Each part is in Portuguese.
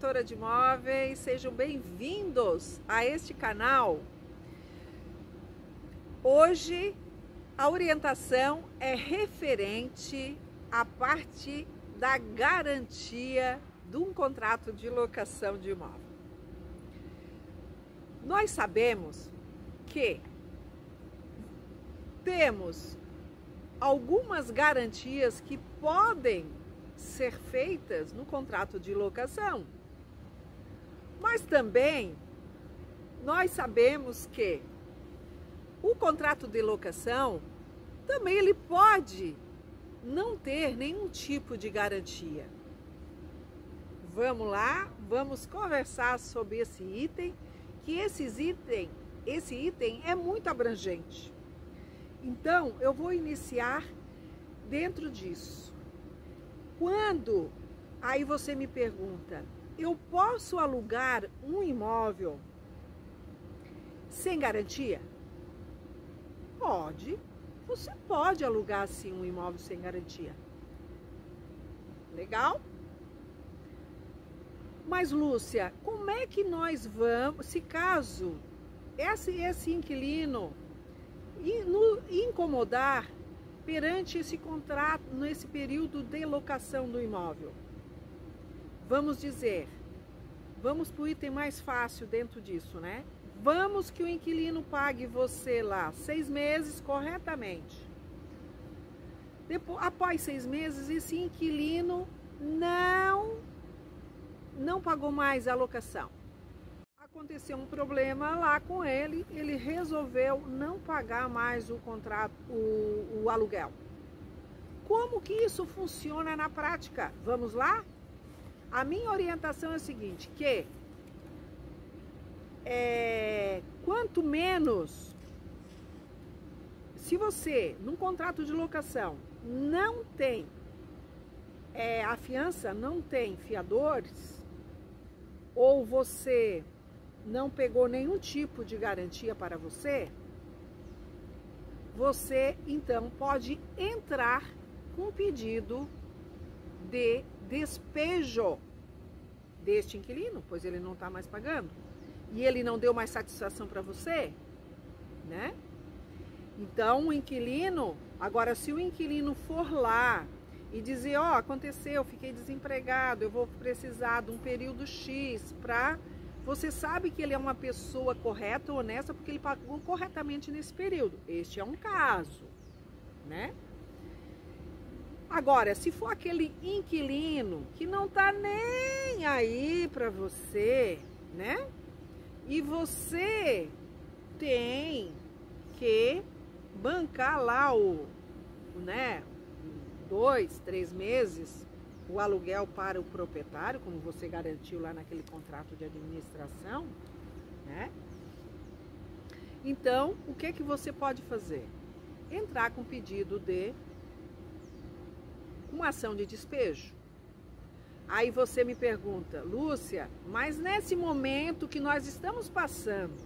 corretora de imóveis, sejam bem-vindos a este canal. Hoje a orientação é referente à parte da garantia de um contrato de locação de imóvel. Nós sabemos que temos algumas garantias que podem ser feitas no contrato de locação, mas também nós sabemos que o contrato de locação também ele pode não ter nenhum tipo de garantia. Vamos lá, vamos conversar sobre esse item, que esse item é muito abrangente. Então, eu vou iniciar dentro disso. Quando, aí você me pergunta, eu posso alugar um imóvel sem garantia? Pode, você pode alugar sim um imóvel sem garantia. Legal? Mas Lúcia, como é que nós vamos, se caso esse inquilino incomodar perante esse contrato, nesse período de locação do imóvel? Vamos dizer, vamos para o item mais fácil dentro disso, né? Vamos que o inquilino pague você lá 6 meses corretamente. Depois, após 6 meses, esse inquilino não pagou mais a locação. Aconteceu um problema lá com ele, ele resolveu não pagar mais o contrato, o aluguel. Como que isso funciona na prática? Vamos lá? A minha orientação é a seguinte, que quanto menos, se você, num contrato de locação, não tem a fiança, não tem fiadores, ou você não pegou nenhum tipo de garantia para você, você então pode entrar com pedido de despejo deste inquilino, pois ele não está mais pagando e ele não deu mais satisfação para você, né? Então o inquilino, agora se o inquilino for lá e dizer, ó, aconteceu, fiquei desempregado, eu vou precisar de um período X para... Você sabe que ele é uma pessoa correta, honesta, porque ele pagou corretamente nesse período. Este é um caso, né? Agora, se for aquele inquilino que não tá nem aí para você, né? E você tem que bancar lá né? 2, 3 meses o aluguel para o proprietário, como você garantiu lá naquele contrato de administração, né? Então, o que que você pode fazer? Entrar com pedido de uma ação de despejo. Aí você me pergunta, Lúcia, mas nesse momento que nós estamos passando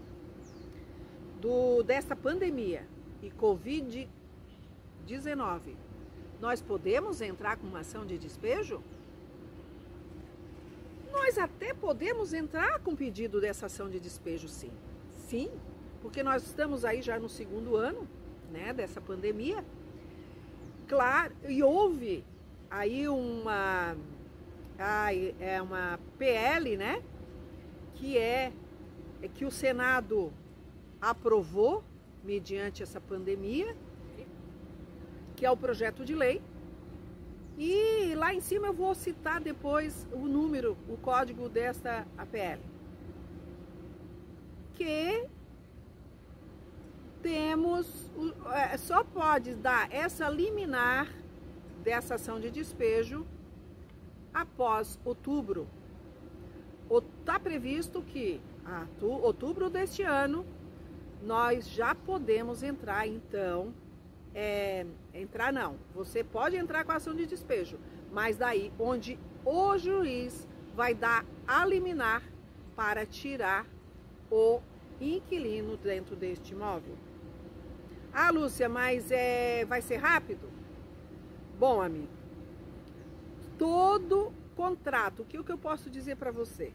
dessa pandemia e Covid-19, nós podemos entrar com uma ação de despejo? Nós até podemos entrar com pedido dessa ação de despejo, sim. Sim, porque nós estamos aí já no 2º ano, né, dessa pandemia. Claro, e houve aí uma PL, né, que o Senado aprovou mediante essa pandemia, que é o projeto de lei, e lá em cima eu vou citar depois o número, o código desta APL, que só pode dar essa liminar dessa ação de despejo após outubro. Está previsto que outubro deste ano nós já podemos entrar então. Você pode entrar com a ação de despejo, mas daí onde o juiz vai dar a liminar para tirar o inquilino dentro deste imóvel. Ah, Lúcia, mas vai ser rápido? Bom, amigo, todo contrato, o que eu posso dizer para vocês?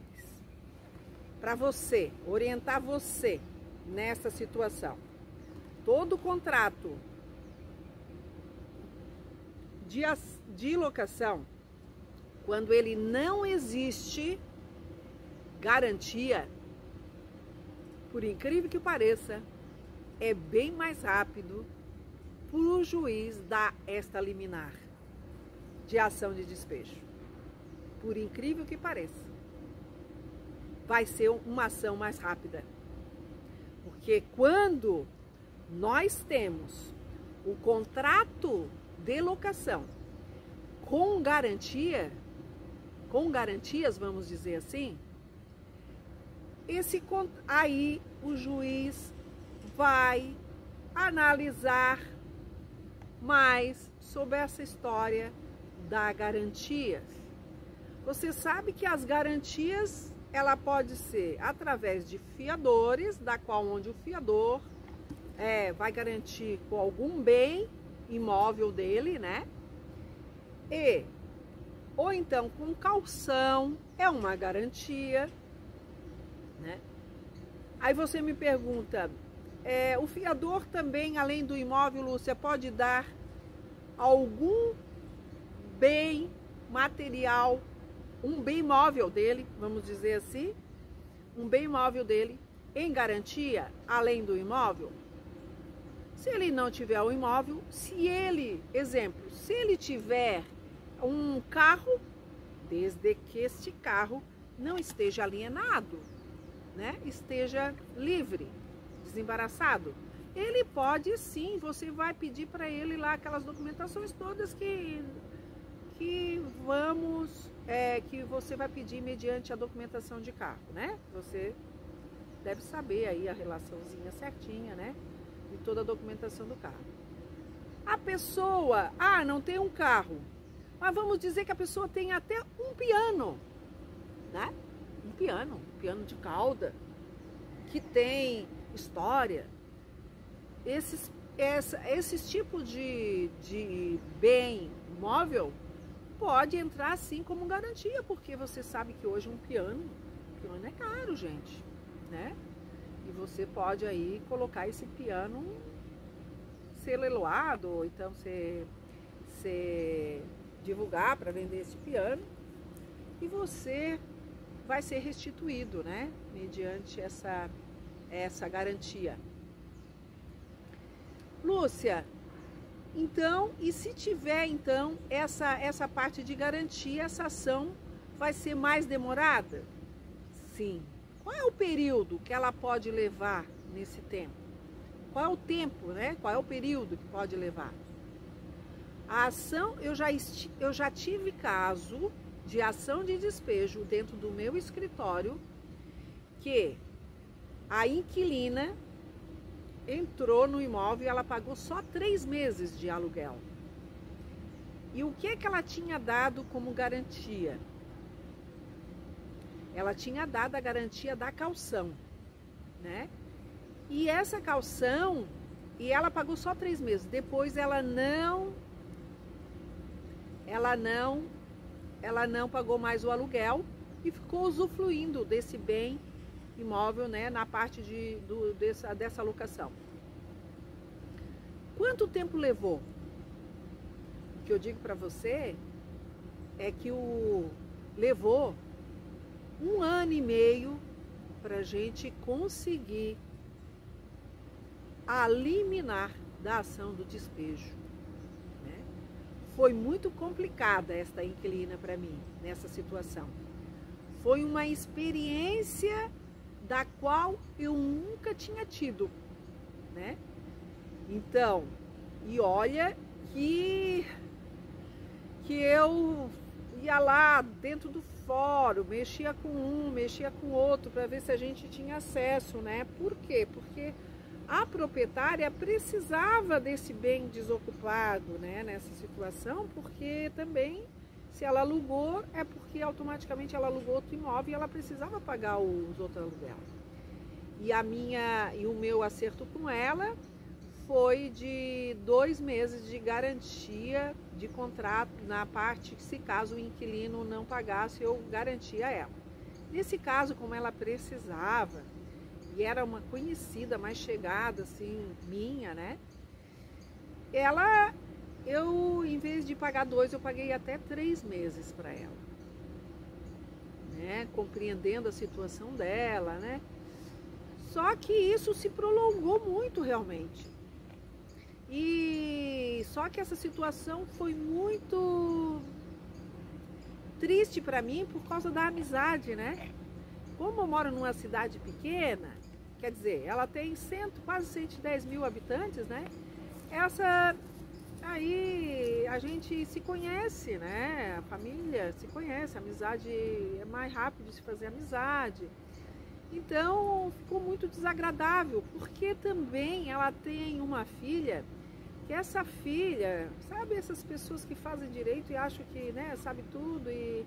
Para você, orientar você nessa situação. Todo contrato de locação, quando ele não existe garantia, por incrível que pareça, é bem mais rápido para o juiz dar esta liminar de ação de despejo. Por incrível que pareça, vai ser uma ação mais rápida. Porque quando nós temos o contrato de locação com garantias, vamos dizer assim, aí o juiz vai analisar mais sobre essa história da garantia. Você sabe que as garantias, ela pode ser através de fiadores, da qual onde o fiador vai garantir com algum bem imóvel dele, né? Ou então com caução, é uma garantia, né? Aí você me pergunta, o fiador também, além do imóvel, Lúcia, pode dar algum bem material, um bem móvel dele, vamos dizer assim, um bem móvel dele em garantia, além do imóvel? Se ele não tiver o imóvel, se ele tiver um carro, desde que este carro não esteja alienado, né? Esteja livre, desembaraçado, ele pode sim, você vai pedir para ele lá aquelas documentações todas que você vai pedir mediante a documentação de carro, né? Você deve saber aí a relaçãozinha certinha, né? De toda a documentação do carro. A pessoa, não tem um carro, mas vamos dizer que a pessoa tem até um piano, né? Um piano de cauda, que tem história. Esses tipos de bem móvel pode entrar sim como garantia, porque você sabe que hoje um piano é caro, gente, né? E você pode aí colocar esse piano ser leiloado, ou então ser divulgar para vender esse piano, e você vai ser restituído, né? Mediante essa garantia. Lúcia, então, e se tiver então essa parte de garantia, essa ação vai ser mais demorada? Sim. Qual é o período que ela pode levar nesse tempo? Qual é o tempo, né? Qual é o período que pode levar? A ação, eu já tive caso de ação de despejo dentro do meu escritório, que a inquilina entrou no imóvel e ela pagou só 3 meses de aluguel. E o que ela tinha dado como garantia? Ela tinha dado a garantia da caução, né? E essa caução, e ela pagou só 3 meses. Depois ela não pagou mais o aluguel e ficou usufruindo desse bem imóvel, né, na parte dessa locação. Quanto tempo levou? O que eu digo para você é que levou 1 ano e meio para a gente conseguir a liminar da ação do despejo, né? Foi muito complicada esta inquilina para mim nessa situação. Foi uma experiência da qual eu nunca tinha tido, né? Então, e olha que eu ia lá dentro do fórum, mexia com um, mexia com outro, para ver se a gente tinha acesso, né? Por quê? Porque a proprietária precisava desse bem desocupado, né? Nessa situação, porque também, se ela alugou, é porque automaticamente ela alugou outro imóvel e ela precisava pagar os outros aluguel. E o meu acerto com ela foi de 2 meses de garantia de contrato na parte que, se caso o inquilino não pagasse, eu garantia ela. Nesse caso, como ela precisava, e era uma conhecida mais chegada, assim, minha, né? Eu, em vez de pagar 2, eu paguei até 3 meses para ela, né? Compreendendo a situação dela, né? Só que isso se prolongou muito realmente. E só que essa situação foi muito triste para mim por causa da amizade, né? Como eu moro numa cidade pequena, quer dizer, ela tem quase 110 mil habitantes, né? Aí a gente se conhece, né? A família se conhece, a amizade é mais rápido de se fazer amizade. Então ficou muito desagradável, porque também ela tem uma filha, que essa filha, sabe, essas pessoas que fazem direito e acham que, né, sabe tudo e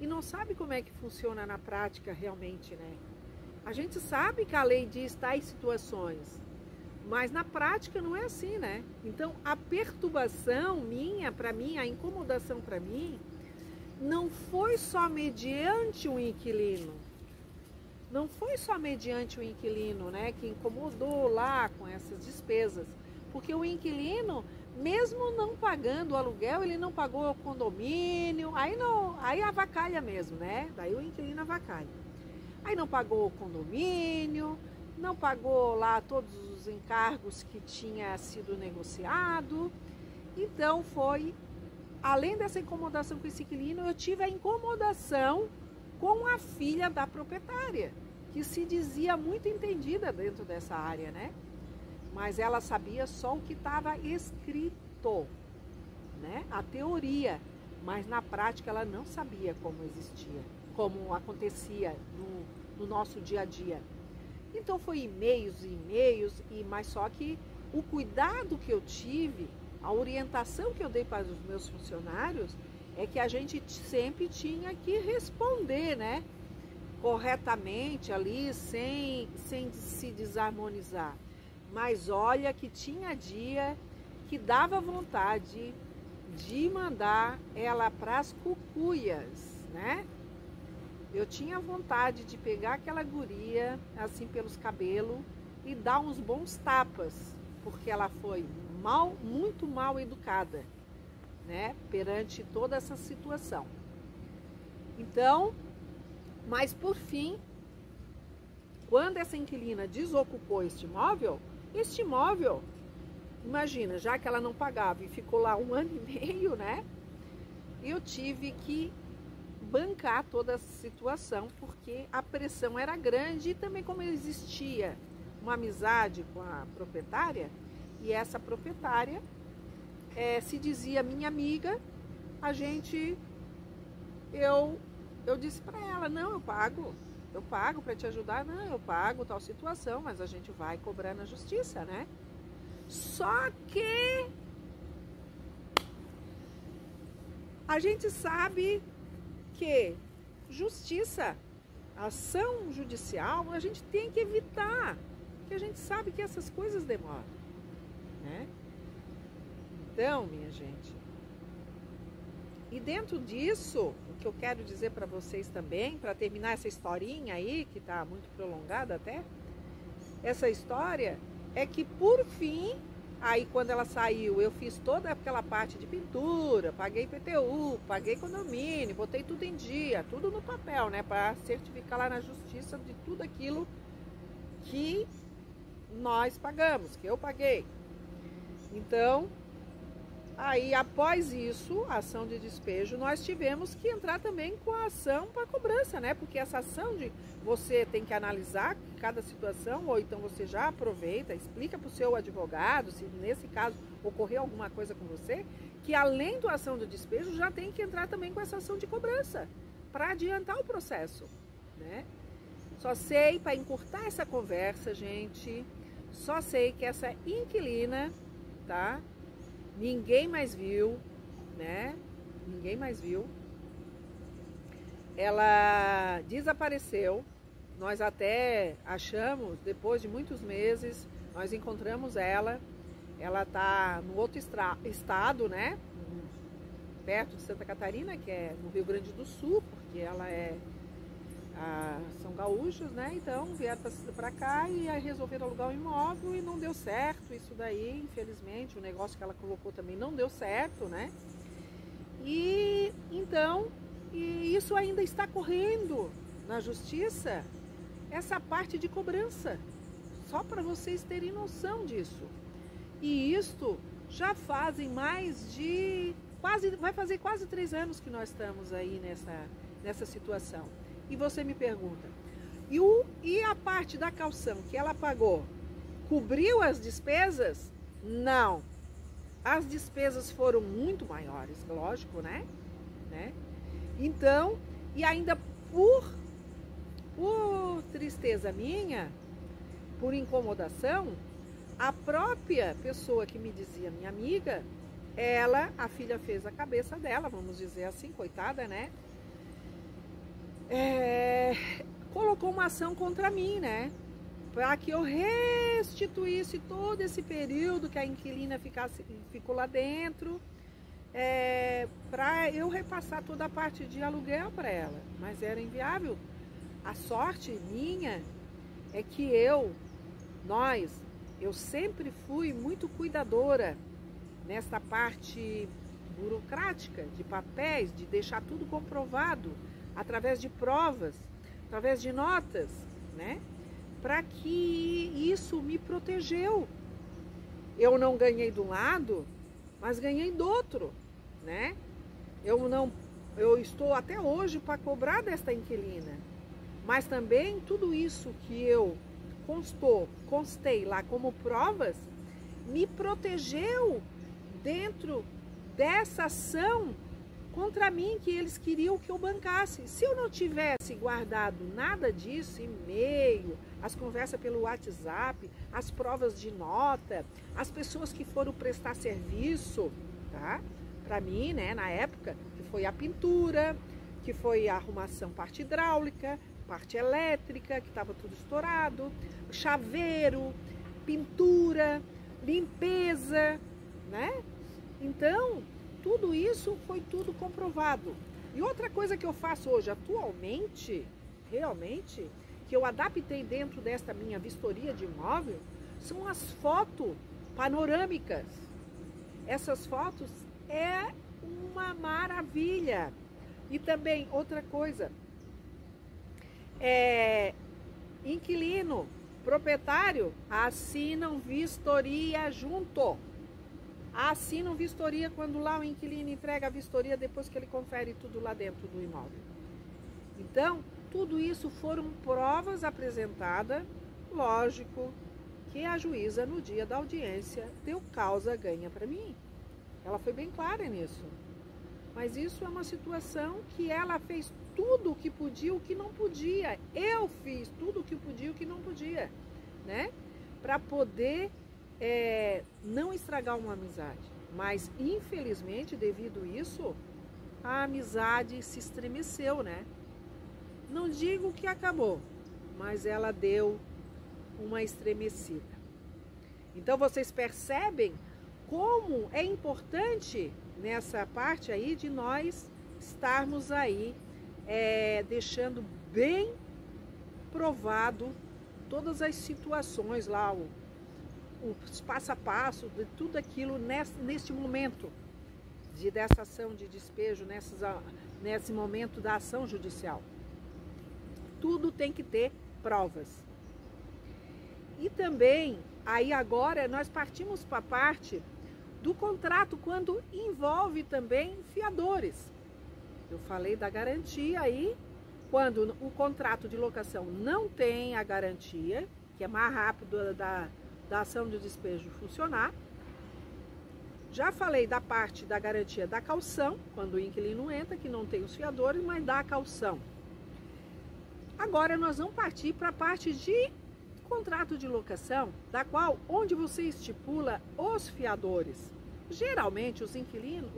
não sabe como é que funciona na prática realmente, né? A gente sabe que a lei diz tais situações, mas na prática não é assim, né? Então a perturbação minha, para mim, a incomodação para mim, não foi só mediante o inquilino. Não foi só mediante o inquilino, né, que incomodou lá com essas despesas. Porque o inquilino, mesmo não pagando o aluguel, ele não pagou o condomínio, aí avacalha mesmo, né? Daí o inquilino avacalha. Aí não pagou o condomínio, não pagou lá todos os encargos que tinha sido negociado. Então foi, além dessa incomodação com esse inquilino, eu tive a incomodação com a filha da proprietária, que se dizia muito entendida dentro dessa área, né? Mas ela sabia só o que estava escrito, né? A teoria, mas na prática ela não sabia como existia, como acontecia no nosso dia a dia. Então foi e-mails, mas só que o cuidado que eu tive, a orientação que eu dei para os meus funcionários, é que a gente sempre tinha que responder, né, corretamente ali, sem se desarmonizar. Mas olha que tinha dia que dava vontade de mandar ela para as cucuias, né? Eu tinha vontade de pegar aquela guria, assim, pelos cabelos e dar uns bons tapas, porque ela foi muito mal educada, né, perante toda essa situação. Então, mas por fim, quando essa inquilina desocupou este imóvel, imagina, já que ela não pagava e ficou lá 1 ano e meio, né, eu tive que bancar toda essa situação, porque a pressão era grande e também como existia uma amizade com a proprietária, e essa proprietária se dizia minha amiga, eu disse para ela, não, eu pago para te ajudar, não, eu pago tal situação, mas a gente vai cobrar na justiça, né? Só que a gente sabe que justiça, ação judicial, a gente tem que evitar, porque a gente sabe que essas coisas demoram, né? Então, minha gente, e dentro disso, o que eu quero dizer para vocês também, para terminar essa historinha aí, que está muito prolongada até, essa história é que por fim, aí quando ela saiu, eu fiz toda aquela parte de pintura, paguei IPTU, paguei condomínio, botei tudo em dia, tudo no papel, né, para certificar lá na justiça de tudo aquilo que nós pagamos, que eu paguei. Então, aí após isso, a ação de despejo, nós tivemos que entrar também com a ação para cobrança, né? Porque essa ação de você tem que analisar cada situação, ou então você já aproveita, explica para o seu advogado, se nesse caso ocorreu alguma coisa com você, que além da ação de despejo, já tem que entrar também com essa ação de cobrança, para adiantar o processo, né? Só sei, para encurtar essa conversa, gente, só sei que essa inquilina, tá? Ninguém mais viu, né? Ninguém mais viu. Ela desapareceu. Nós até achamos, depois de muitos meses, Nós encontramos ela está no outro estado, né? Perto de Santa Catarina, que é no Rio Grande do Sul, porque ela são gaúchos, né? Então vieram para cá e aí resolveram alugar um imóvel e não deu certo isso daí, infelizmente. O negócio que ela colocou também não deu certo, né? E então, isso ainda está correndo na justiça, essa parte de cobrança, só para vocês terem noção disso. E isto já fazem vai fazer quase 3 anos que nós estamos aí nessa situação. E você me pergunta, e a parte da caução que ela pagou, cobriu as despesas? Não. As despesas foram muito maiores, lógico, né? Então, e ainda por tristeza minha, por incomodação, a própria pessoa que me dizia minha amiga, a filha fez a cabeça dela, vamos dizer assim, coitada, né? Colocou uma ação contra mim, né? Para que eu restituísse todo esse período que a inquilina ficou lá dentro, para eu repassar toda a parte de aluguel para ela. Mas era inviável. A sorte minha é que eu sempre fui muito cuidadora nessa parte burocrática, de papéis, de deixar tudo comprovado, através de provas, através de notas, né? Para que isso me protegeu. Eu não ganhei de um lado, mas ganhei do outro, né? Eu estou até hoje para cobrar desta inquilina, mas também tudo isso que eu constei lá como provas, me protegeu dentro dessa ação contra mim, que eles queriam que eu bancasse. Se eu não tivesse guardado nada disso, e-mail, as conversas pelo WhatsApp, as provas de nota, as pessoas que foram prestar serviço, tá? Para mim, né, na época, que foi a pintura, que foi a arrumação parte hidráulica, parte elétrica, que estava tudo estourado, chaveiro, pintura, limpeza, né? Então, tudo isso foi tudo comprovado. E outra coisa que eu faço hoje, atualmente, realmente, que eu adaptei dentro desta minha vistoria de imóvel, são as fotos panorâmicas. Essas fotos é uma maravilha. E também, outra coisa, inquilino, proprietário, assinam vistoria junto. Assinam vistoria quando lá o inquilino entrega a vistoria depois que ele confere tudo lá dentro do imóvel. Então, tudo isso foram provas apresentadas, lógico que a juíza no dia da audiência deu causa ganha para mim. Ela foi bem clara nisso. Mas isso é uma situação que ela fez tudo o que podia, o que não podia. Eu fiz tudo o que podia, o que não podia, né? Para poder não estragar uma amizade. Mas, infelizmente, devido a isso, a amizade se estremeceu, né? Não digo que acabou, mas ela deu uma estremecida. Então, vocês percebem como é importante nessa parte aí de nós estarmos aí deixando bem provado todas as situações lá, os passo a passo de tudo aquilo neste momento dessa ação de despejo, nesse momento da ação judicial. Tudo tem que ter provas. E também, aí agora nós partimos para a parte do contrato, quando envolve também fiadores. Eu falei da garantia aí, quando o contrato de locação não tem a garantia, que é mais rápido da ação de despejo funcionar. Já falei da parte da garantia da caução, quando o inquilino entra, que não tem os fiadores, mas dá a caução. Agora nós vamos partir para a parte de contrato de locação, da qual, onde você estipula os fiadores. Geralmente os inquilinos,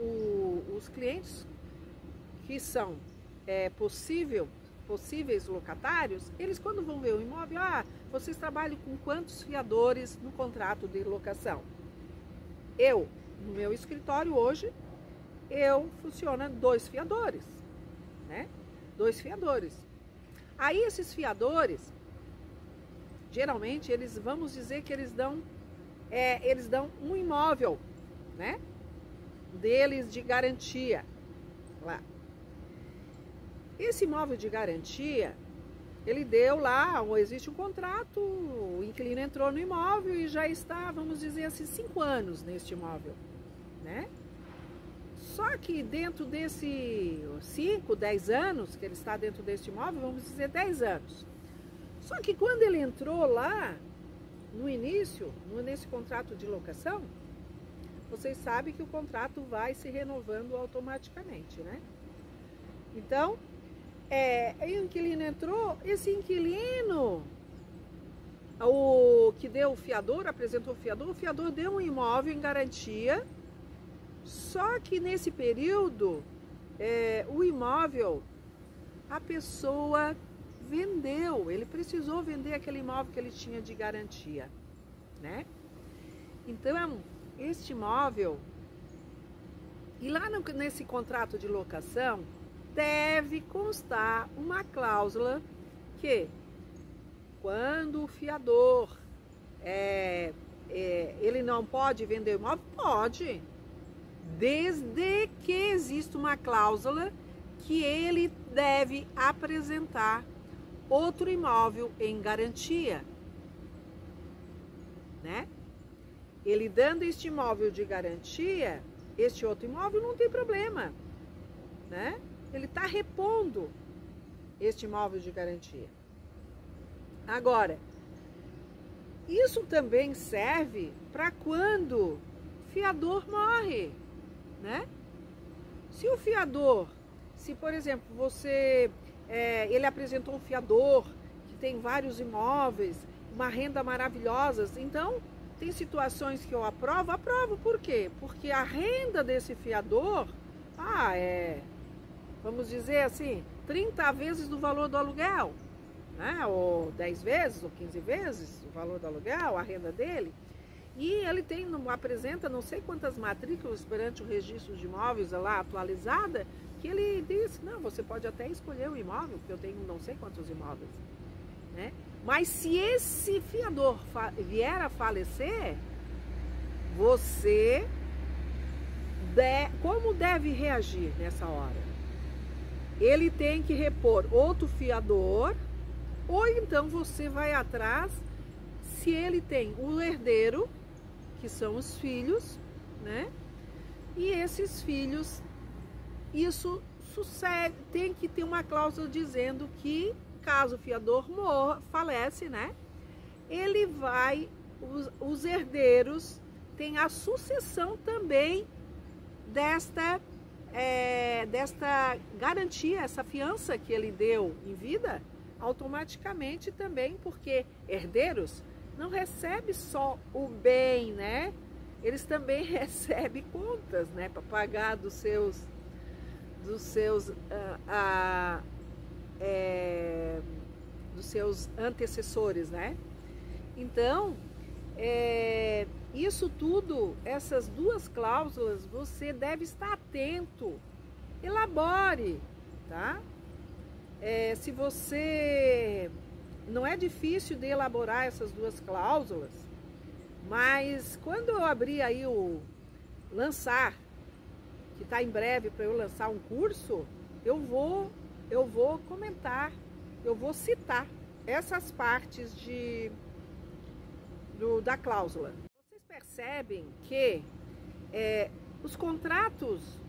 os clientes que são possível possíveis locatários, eles quando vão ver o imóvel, vocês trabalham com quantos fiadores no contrato de locação? Eu, no meu escritório hoje, funciona 2 fiadores, né? 2 fiadores. Aí esses fiadores, geralmente, vamos dizer que eles dão um imóvel, né? Deles de garantia, lá. Esse imóvel de garantia, ele deu lá, existe um contrato, o inquilino entrou no imóvel e já está, vamos dizer assim, 5 anos neste imóvel, né? Só que dentro desse 5, 10 anos que ele está dentro deste imóvel, vamos dizer 10 anos. Só que quando ele entrou lá, no início, nesse contrato de locação, vocês sabem que o contrato vai se renovando automaticamente, né? Então, o inquilino entrou, esse inquilino, o que deu o fiador, apresentou o fiador deu um imóvel em garantia, só que nesse período, o imóvel, a pessoa vendeu, ele precisou vender aquele imóvel que ele tinha de garantia, né? Então, este imóvel, e lá nesse contrato de locação, deve constar uma cláusula que, quando o fiador, ele não pode vender o imóvel, pode, desde que exista uma cláusula que ele deve apresentar outro imóvel em garantia, né? Ele dando este imóvel de garantia, este outro imóvel não tem problema, né? Ele está repondo este imóvel de garantia. Agora, isso também serve para quando o fiador morre, né? Se o fiador, por exemplo, ele apresentou um fiador que tem vários imóveis, uma renda maravilhosa, então tem situações que eu aprovo, por quê? Porque a renda desse fiador, vamos dizer assim, 30 vezes do valor do aluguel, né? Ou 10 vezes, ou 15 vezes o valor do aluguel, a renda dele. E ele apresenta não sei quantas matrículas perante o registro de imóveis lá atualizada, que ele disse, não, você pode até escolher o imóvel, porque eu tenho não sei quantos imóveis, né? Mas se esse fiador vier a falecer, você como deve reagir nessa hora? Ele tem que repor outro fiador, ou então você vai atrás, se ele tem um herdeiro, que são os filhos, né? E esses filhos, isso sucede, tem que ter uma cláusula dizendo que, caso o fiador falece, né? Ele vai, os herdeiros têm a sucessão também desta garantia, essa fiança que ele deu em vida, automaticamente também, porque herdeiros não recebem só o bem, né? Eles também recebem contas, né? Para pagar dos seus antecessores, né? Então, isso tudo, essas 2 cláusulas, você deve estar atento, elabore, tá? Se você... Não é difícil de elaborar essas 2 cláusulas, mas quando eu abrir aí lançar, que está em breve para eu lançar um curso, eu vou comentar, eu vou citar essas partes da cláusula. Vocês percebem que os contratos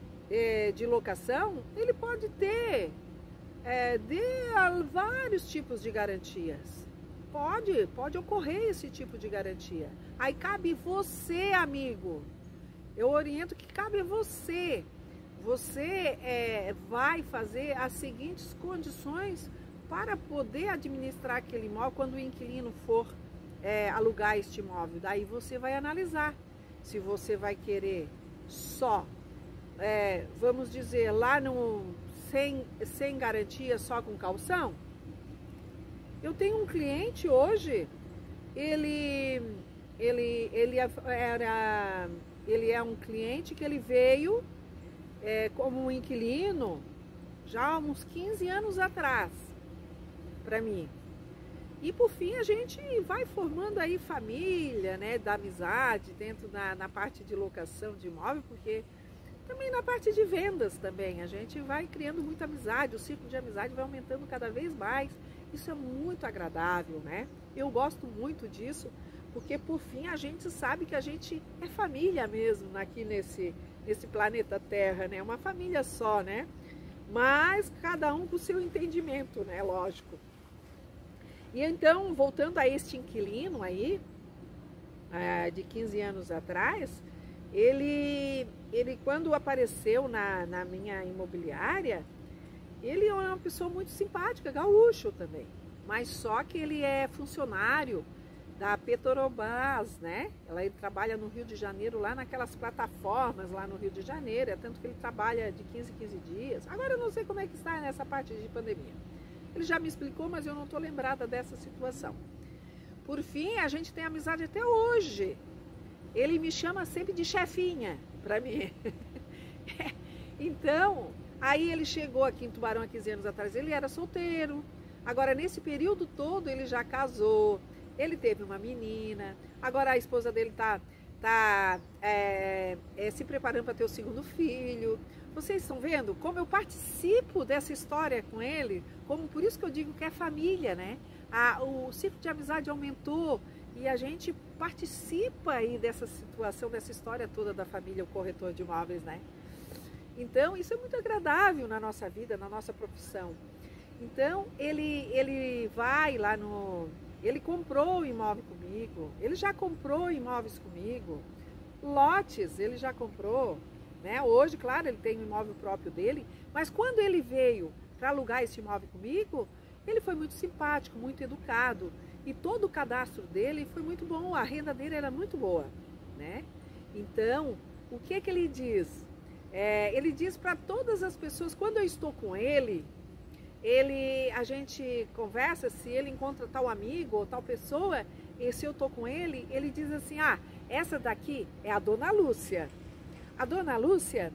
de locação, ele pode ter vários tipos de garantias. Pode ocorrer esse tipo de garantia. Aí cabe você, amigo. Eu oriento que cabe você. Você vai fazer as seguintes condições para poder administrar aquele imóvel quando o inquilino for alugar este imóvel. Daí você vai analisar se você vai querer só, vamos dizer, lá no sem garantia, só com calção? Eu tenho um cliente hoje, ele é um cliente que ele veio como um inquilino já há uns 15 anos atrás para mim. E por fim a gente vai formando aí família, né, da amizade dentro na parte de locação de imóvel, porque também na parte de vendas também a gente vai criando muita amizade, o ciclo de amizade vai aumentando cada vez mais. Isso é muito agradável, né? Eu gosto muito disso, porque por fim a gente sabe que a gente é família mesmo aqui nesse planeta Terra, né? Uma família só, né? Mas cada um com o seu entendimento, né? Lógico. E então, voltando a este inquilino aí, de 15 anos atrás, ele quando apareceu na minha imobiliária, ele é uma pessoa muito simpática, gaúcho também, mas só que ele é funcionário da Petrobras, né? Ele trabalha no Rio de Janeiro, lá naquelas plataformas lá no Rio de Janeiro, é tanto que ele trabalha de 15 em 15 dias. Agora eu não sei como é que está nessa parte de pandemia. Ele já me explicou, mas eu não estou lembrada dessa situação. Por fim, a gente tem amizade até hoje. Ele me chama sempre de chefinha, para mim. Então, aí ele chegou aqui em Tubarão há 15 anos atrás, ele era solteiro. Agora, nesse período todo, ele já casou, ele teve uma menina. Agora a esposa dele está se preparando para ter o segundo filho. Vocês estão vendo como eu participo dessa história com ele? Como por isso que eu digo que é família, né? O ciclo de amizade aumentou e a gente participa aí dessa situação, dessa história toda da família, o corretor de imóveis, né? Então, isso é muito agradável na nossa vida, na nossa profissão. Então, ele vai lá ele comprou o imóvel comigo, ele já comprou imóveis comigo, lotes ele já comprou, né? Hoje, claro, ele tem um imóvel próprio dele, mas quando ele veio para alugar esse imóvel comigo, ele foi muito simpático, muito educado, e todo o cadastro dele foi muito bom, a renda dele era muito boa, né? Então, o que que ele diz? Ele diz para todas as pessoas, quando eu estou com ele, a gente conversa, se ele encontra tal amigo ou tal pessoa, e se eu estou com ele, ele diz assim, essa daqui é a Dona Lúcia. A Dona Lúcia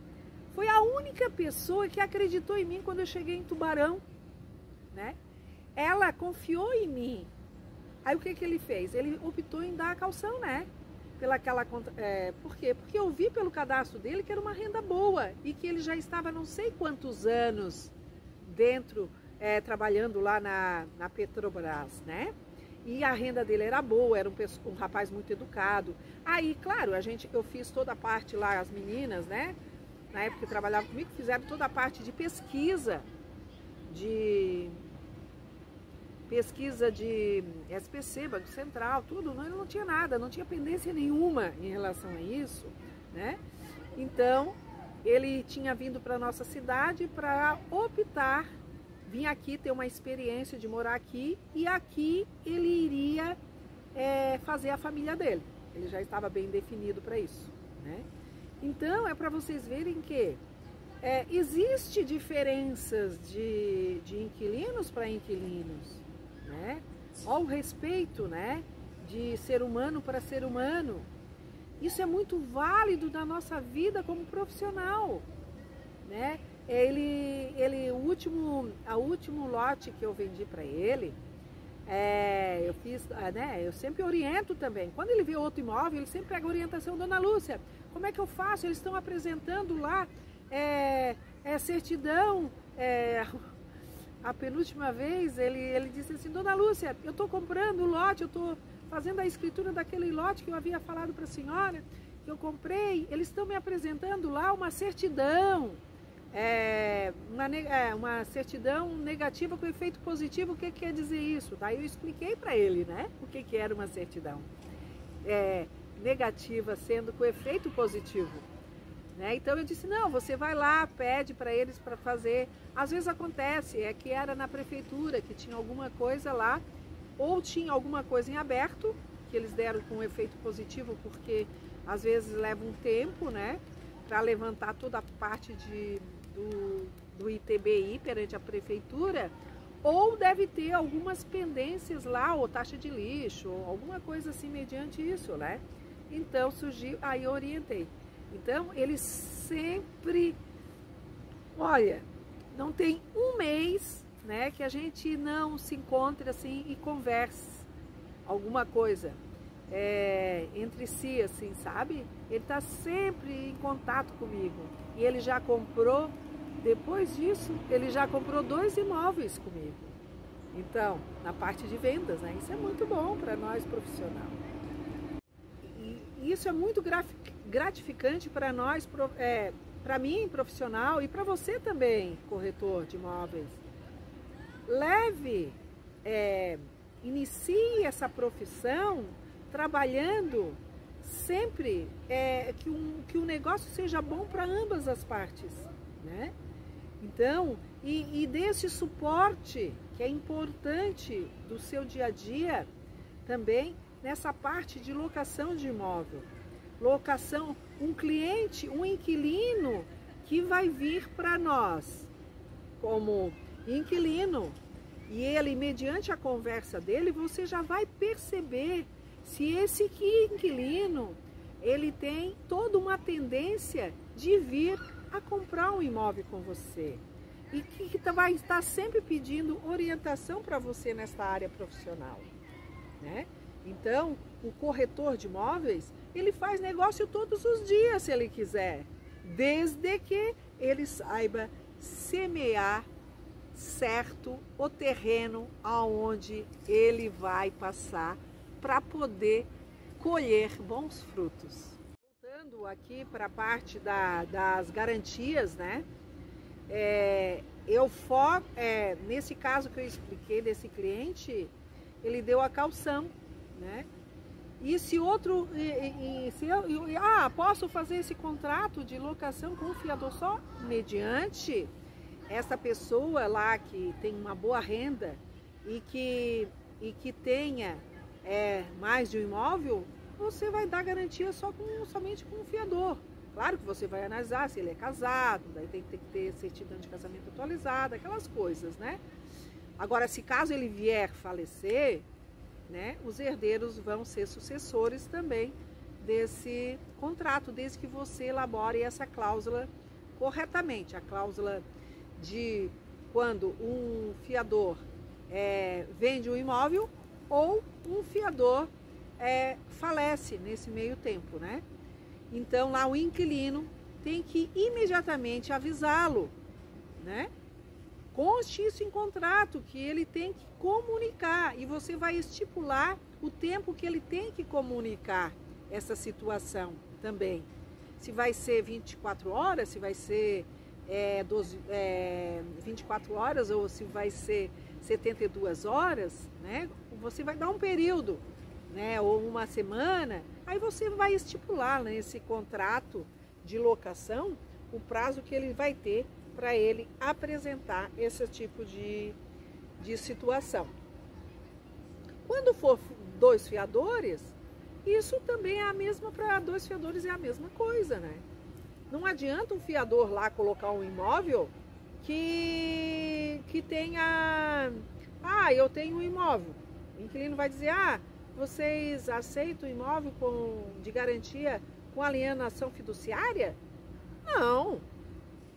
foi a única pessoa que acreditou em mim quando eu cheguei em Tubarão, né? Ela confiou em mim. Aí o que que ele fez? Ele optou em dar a calção, né? Por quê? Porque eu vi pelo cadastro dele que era uma renda boa e que ele já estava não sei quantos anos dentro, trabalhando lá na Petrobras, né? E a renda dele era boa, era um rapaz muito educado. Aí, claro, eu fiz toda a parte lá, as meninas, né? Na época que trabalhavam comigo, fizeram toda a parte de pesquisa de SPC, Banco Central, tudo. Ele não tinha nada, não tinha pendência nenhuma em relação a isso, né? Então, ele tinha vindo para a nossa cidade para optar, vir aqui ter uma experiência de morar aqui, e aqui ele iria fazer a família dele. Ele já estava bem definido para isso, né? Então, é para vocês verem que existe diferenças de inquilinos para inquilinos, né? Ao respeito, né? De ser humano para ser humano. Isso é muito válido na nossa vida como profissional, né? O último lote que eu vendi para ele, eu fiz, né? Eu sempre oriento também. Quando ele vê outro imóvel, ele sempre pega a orientação, Dona Lúcia, como é que eu faço? Eles estão apresentando lá certidão. A penúltima vez ele disse assim, Dona Lúcia, eu estou comprando o lote, eu estou fazendo a escritura daquele lote que eu havia falado para a senhora, que eu comprei, eles estão me apresentando lá uma certidão, uma certidão negativa com efeito positivo. O que quer dizer isso? Daí eu expliquei para ele, né, o que era uma certidão negativa sendo com efeito positivo. Né? Então eu disse, não, você vai lá, pede para eles para fazer. Às vezes acontece, que era na prefeitura, que tinha alguma coisa lá, ou tinha alguma coisa em aberto, que eles deram com efeito positivo, porque às vezes leva um tempo, né, para levantar toda a parte do ITBI perante a prefeitura, ou deve ter algumas pendências lá, ou taxa de lixo, ou alguma coisa assim mediante isso, né? Então surgiu, aí eu orientei. Então eles sempre, olha, não tem um mês, né, que a gente não se encontre assim e converse alguma coisa entre si, assim, sabe? Ele está sempre em contato comigo. E ele já comprou, depois disso, ele já comprou 2 imóveis comigo. Então, na parte de vendas, né? Isso é muito bom para nós profissionais. E isso é muito gratificante para nós, para mim, profissional, e para você também, corretor de imóveis. Inicie essa profissão trabalhando sempre que o negócio seja bom para ambas as partes, né? Então, e dê esse suporte que é importante do seu dia a dia também nessa parte de locação de imóvel. Locação, um cliente, um inquilino que vai vir para nós como inquilino, e ele, mediante a conversa dele, você já vai perceber se esse inquilino, ele tem toda uma tendência de vir a comprar um imóvel com você. E que vai estar sempre pedindo orientação para você nesta área profissional, né? Então, o corretor de imóveis, ele faz negócio todos os dias, se ele quiser, desde que ele saiba semear certo o terreno aonde ele vai passar para poder colher bons frutos. Voltando aqui para a parte das garantias, né? Nesse caso que eu expliquei desse cliente, ele deu a caução, né? E se outro, posso fazer esse contrato de locação com um fiador só? Mediante essa pessoa lá que tem uma boa renda e que tenha mais de um imóvel, você vai dar garantia somente com um fiador. Claro que você vai analisar se ele é casado, daí tem que ter certidão de casamento atualizada, aquelas coisas, né? Agora, se caso ele vier falecer, né, os herdeiros vão ser sucessores também desse contrato, desde que você elabore essa cláusula corretamente. A cláusula de quando um fiador vende um imóvel ou um fiador falece nesse meio tempo, né? Então lá o inquilino tem que imediatamente avisá-lo, né? Conste isso em contrato, que ele tem que comunicar, e você vai estipular o tempo que ele tem que comunicar essa situação também. Se vai ser 24 horas, se vai ser 24 horas ou se vai ser 72 horas, né? Você vai dar um período, né? Ou uma semana, aí você vai estipular nesse contrato de locação o prazo que ele vai ter para ele apresentar esse tipo de situação. Quando for 2 fiadores, isso também é a mesma, para 2 fiadores é a mesma coisa, né? Não adianta um fiador lá colocar um imóvel que tenha... eu tenho um imóvel. O inquilino vai dizer, vocês aceitam o imóvel de garantia com alienação fiduciária? Não.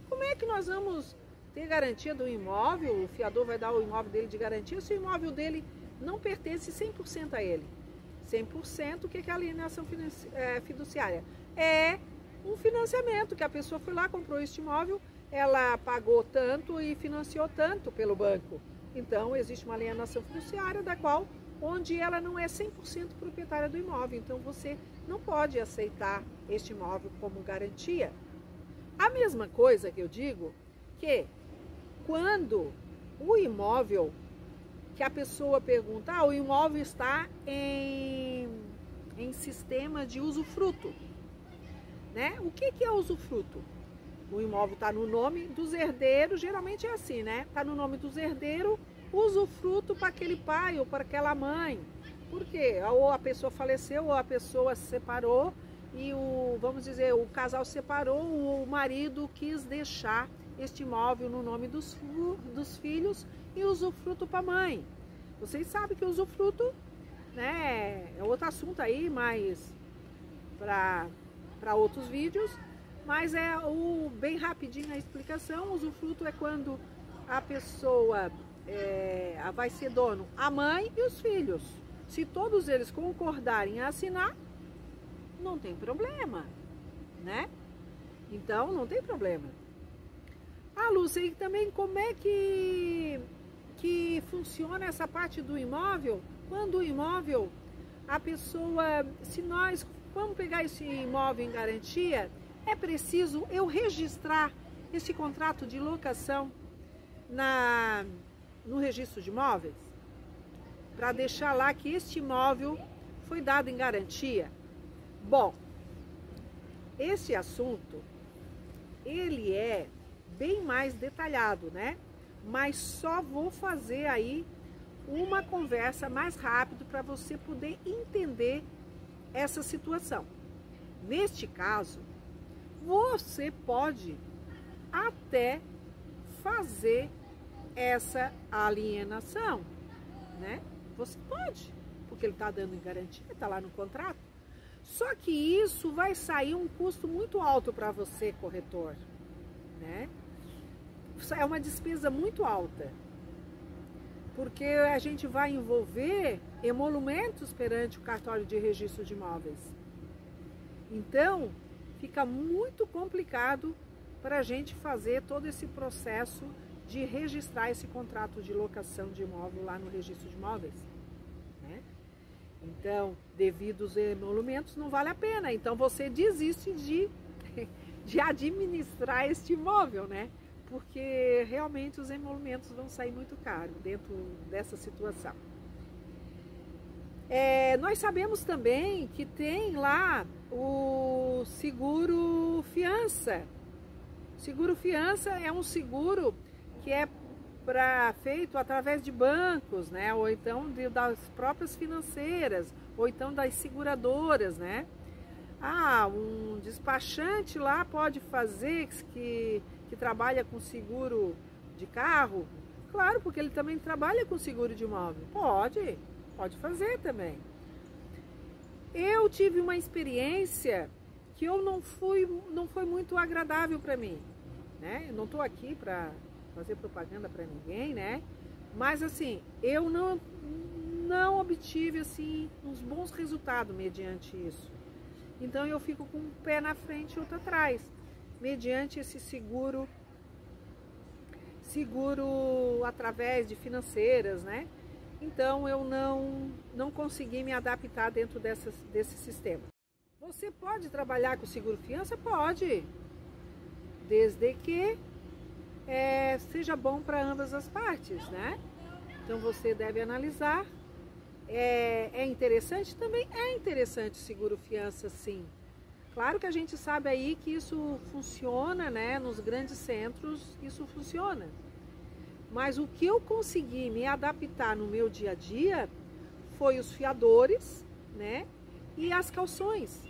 Como é que nós vamos ter garantia do imóvel? O fiador vai dar o imóvel dele de garantia se o imóvel dele não pertence 100% a ele. 100%, o que é alienação fiduciária? É um financiamento, que a pessoa foi lá, comprou este imóvel, ela pagou tanto e financiou tanto pelo banco. Então, existe uma alienação fiduciária onde ela não é 100% proprietária do imóvel. Então, você não pode aceitar este imóvel como garantia. A mesma coisa que eu digo, que quando o imóvel, que a pessoa pergunta, o imóvel está em sistema de usufruto, né? O que é usufruto? O imóvel está no nome dos herdeiros, geralmente é assim, né? Está no nome dos herdeiros, usufruto para aquele pai ou para aquela mãe. Por quê? Ou a pessoa faleceu, ou a pessoa se separou, e o casal se separou, o marido quis deixar este imóvel no nome dos filhos e usufruto para a mãe. Vocês sabem que o usufruto, né, é outro assunto aí, mas para outros vídeos, mas é bem rapidinho a explicação. O usufruto é quando a pessoa vai ser dono, a mãe e os filhos. Se todos eles concordarem a assinar, não tem problema, né? Então, não tem problema. Ah, Lúcia, e também como é que funciona essa parte do imóvel? Quando o imóvel, a pessoa, se nós vamos pegar esse imóvel em garantia, é preciso eu registrar esse contrato de locação no registro de imóveis? Para deixar lá que este imóvel foi dado em garantia? Bom, esse assunto, ele é bem mais detalhado, né? Mas só vou fazer aí uma conversa mais rápido para você poder entender essa situação. Neste caso, você pode até fazer essa alienação, né? Você pode, porque ele está dando em garantia, está lá no contrato. Só que isso vai sair um custo muito alto para você, corretor, né? É uma despesa muito alta, porque a gente vai envolver emolumentos perante o cartório de registro de imóveis. Então, fica muito complicado para a gente fazer todo esse processo de registrar esse contrato de locação de imóvel lá no registro de imóveis, né? Então, devido aos emolumentos, não vale a pena. Então, você desiste de administrar este imóvel, né? Porque realmente os emolumentos vão sair muito caros dentro dessa situação. Nós sabemos também que tem lá o seguro fiança. Seguro fiança é um seguro que é feito através de bancos, né? Ou então das próprias financeiras, ou então das seguradoras, né? Ah, um despachante lá pode fazer que trabalha com seguro de carro? Claro, porque ele também trabalha com seguro de imóvel. Pode fazer também. Eu tive uma experiência que não foi muito agradável para mim, né? Eu não estou aqui para fazer propaganda para ninguém, né? Mas assim, eu não obtive assim uns bons resultados mediante isso. Então eu fico com um pé na frente e outro atrás, mediante esse seguro através de financeiras, né? Então eu não consegui me adaptar dentro desse sistema. Você pode trabalhar com seguro fiança? Pode, desde que seja bom para ambas as partes, né? Então você deve analisar. É interessante? Também é interessante seguro fiança, sim. Claro que a gente sabe aí que isso funciona, né? Nos grandes centros isso funciona. Mas o que eu consegui me adaptar no meu dia a dia foi os fiadores, né? E as calções.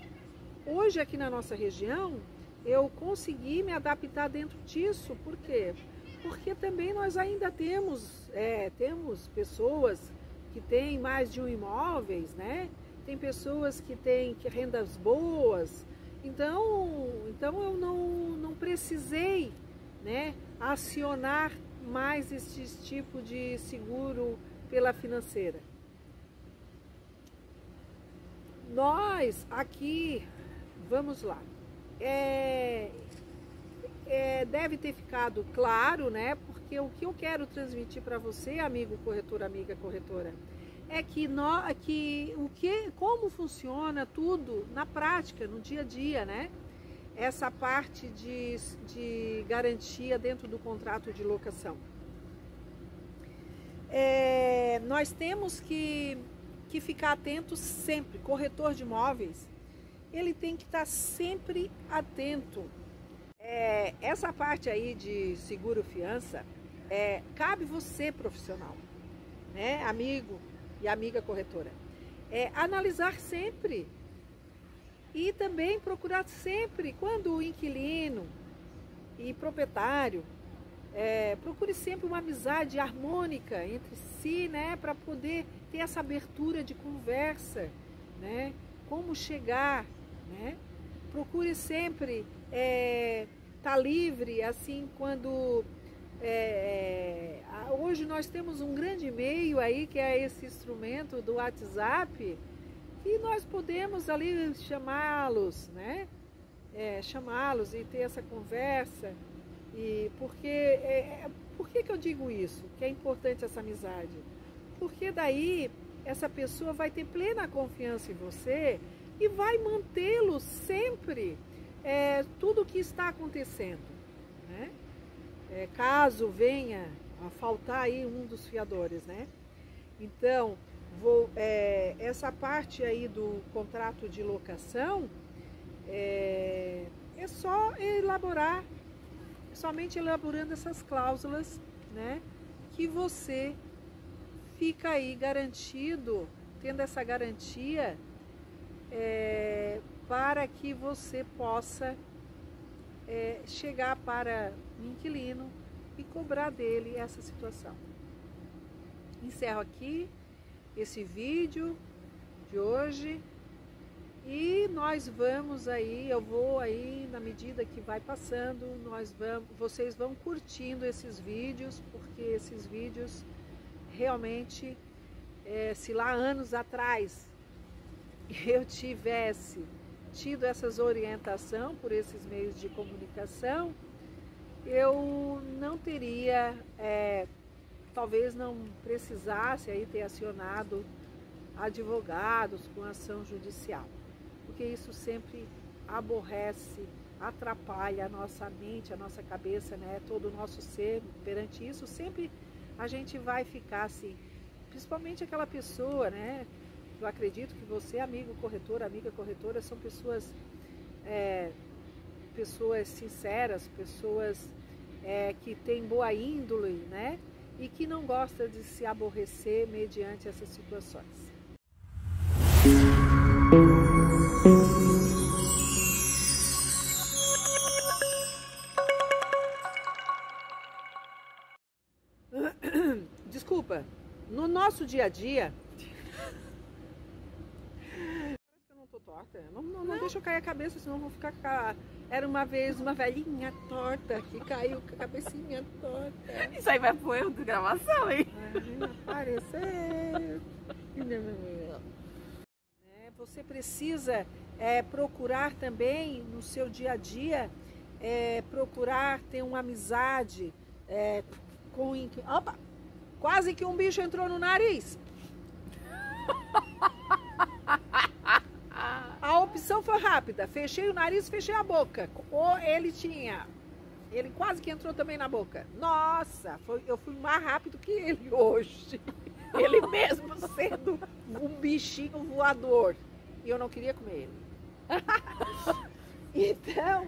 Hoje aqui na nossa região eu consegui me adaptar dentro disso. Por quê? Porque também nós ainda temos pessoas que têm mais de um imóveis, né? Tem pessoas que têm rendas boas. Então eu não precisei, né, acionar mais esse tipo de seguro pela financeira. Nós aqui, vamos lá, deve ter ficado claro, né? Porque o que eu quero transmitir para você, amigo corretor, amiga corretora, é como funciona tudo na prática, no dia a dia, né? Essa parte de garantia dentro do contrato de locação. Nós temos que ficar atentos sempre. Corretor de imóveis, ele tem que estar sempre atento. Essa parte aí de seguro fiança, cabe você profissional, né? Amigo e amiga corretora, analisar sempre e também procurar sempre, quando o inquilino e proprietário procure sempre uma amizade harmônica entre si, né? Para poder ter essa abertura de conversa, né? Como chegar, né? Procure sempre estar livre, assim, quando... hoje nós temos um grande meio aí, que é esse instrumento do WhatsApp, e nós podemos ali chamá-los, né? Chamá-los e ter essa conversa. E por que eu digo isso? Que é importante essa amizade? Porque daí essa pessoa vai ter plena confiança em você e vai mantê-lo sempre tudo o que está acontecendo, né? Caso venha a faltar aí um dos fiadores, né? Então, essa parte aí do contrato de locação é só elaborar, somente elaborando essas cláusulas, né? Que você fica aí garantido, tendo essa garantia para que você possa chegar para o inquilino e cobrar dele essa situação. Encerro aqui esse vídeo de hoje e nós vamos aí, eu vou aí na medida que vai passando, vocês vão curtindo esses vídeos, porque esses vídeos realmente, se lá anos atrás eu tivesse tido essas orientações por esses meios de comunicação, eu não teria, talvez não precisasse aí ter acionado advogados com ação judicial, porque isso sempre aborrece, atrapalha a nossa mente, a nossa cabeça, né? Todo o nosso ser. Perante isso, sempre a gente vai ficar assim, principalmente aquela pessoa, né? Eu acredito que você, amigo corretor, amiga corretora, são pessoas sinceras, pessoas que têm boa índole, né? E que não gostam de se aborrecer mediante essas situações. Desculpa, no nosso dia a dia... Torta. Não deixa eu cair a cabeça, senão eu vou ficar... Era uma vez uma velhinha torta que caiu com a cabecinha torta. Isso aí vai pro erro de gravação, hein? Apareceu. Você precisa procurar também no seu dia a dia, procurar ter uma amizade com... Opa! Quase que um bicho entrou no nariz. A opção foi rápida, fechei o nariz, fechei a boca. Ele quase que entrou também na boca. Nossa, eu fui mais rápido que ele hoje. Ele mesmo sendo um bichinho voador. E eu não queria comer ele. Então,